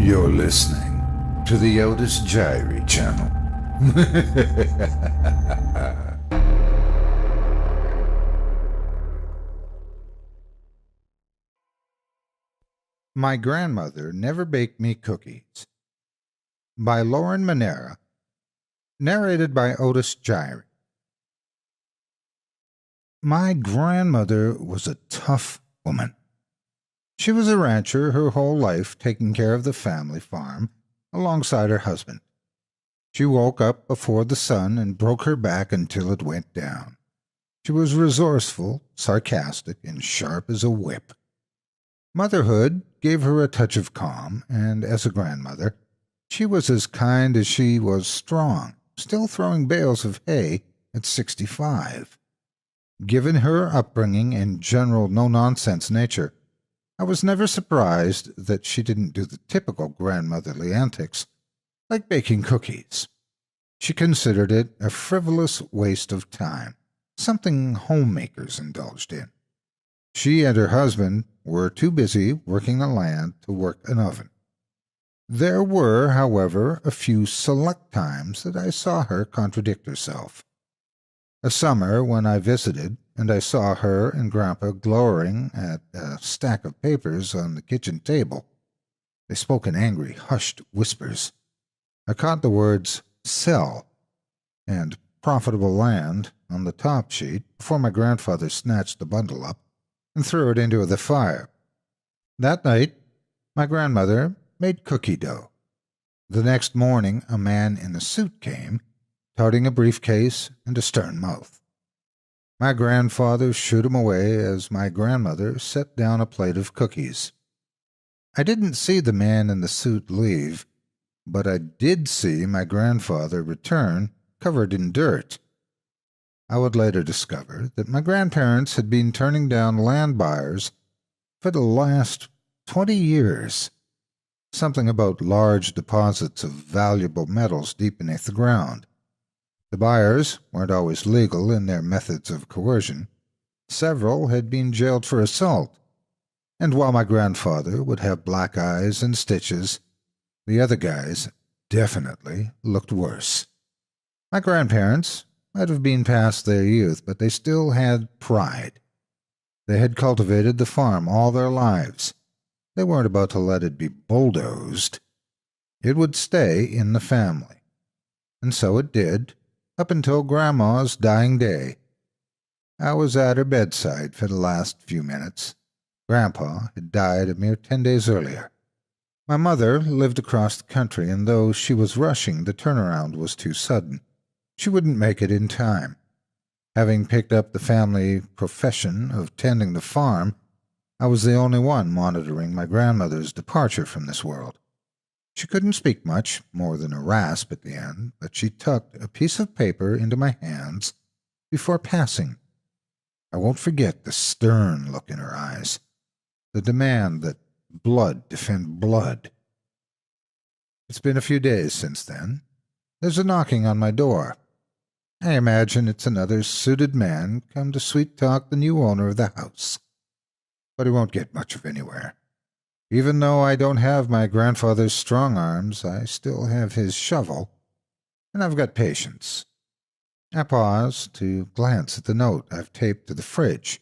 You're listening to the Otis Jiry channel. My Grandmother Never Baked Me Cookies by Lauren Munera, narrated by Otis Jiry. My grandmother was a tough woman. She was a rancher her whole life, taking care of the family farm alongside her husband. She woke up before the sun and broke her back until it went down. She was resourceful, sarcastic, and sharp as a whip. Motherhood gave her a touch of calm, and as a grandmother, she was as kind as she was strong, still throwing bales of hay at 65. Given her upbringing and general no-nonsense nature, I was never surprised that she didn't do the typical grandmotherly antics, like baking cookies. She considered it a frivolous waste of time, something homemakers indulged in. She and her husband were too busy working the land to work an oven. There were, however, a few select times that I saw her contradict herself. A summer when I visited, and I saw her and Grandpa glowering at a stack of papers on the kitchen table. They spoke in angry, hushed whispers. I caught the words "sell" and "profitable land" on the top sheet before my grandfather snatched the bundle up and threw it into the fire. That night, my grandmother made cookie dough. The next morning, a man in a suit came, toting a briefcase and a stern mouth. My grandfather shooed him away as my grandmother set down a plate of cookies. I didn't see the man in the suit leave, but I did see my grandfather return covered in dirt. I would later discover that my grandparents had been turning down land buyers for the last 20 years. Something about large deposits of valuable metals deep beneath the ground. The buyers weren't always legal in their methods of coercion. Several had been jailed for assault, and while my grandfather would have black eyes and stitches, the other guys definitely looked worse. My grandparents might have been past their youth, but they still had pride. They had cultivated the farm all their lives. They weren't about to let it be bulldozed. It would stay in the family. And so it did, up until Grandma's dying day. I was at her bedside for the last few minutes. Grandpa had died a mere 10 days earlier. My mother lived across the country, and though she was rushing, the turnaround was too sudden. She wouldn't make it in time. Having picked up the family profession of tending the farm, I was the only one monitoring my grandmother's departure from this world. She couldn't speak much, more than a rasp at the end, but she tucked a piece of paper into my hands before passing. I won't forget the stern look in her eyes, the demand that blood defend blood. It's been a few days since then. There's a knocking on my door. I imagine it's another suited man come to sweet-talk the new owner of the house. But he won't get much of anywhere. Even though I don't have my grandfather's strong arms, I still have his shovel, and I've got patience. I pause to glance at the note I've taped to the fridge,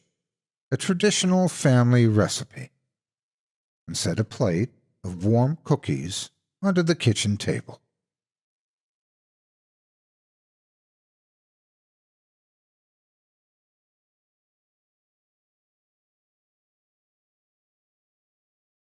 a traditional family recipe, and set a plate of warm cookies onto the kitchen table.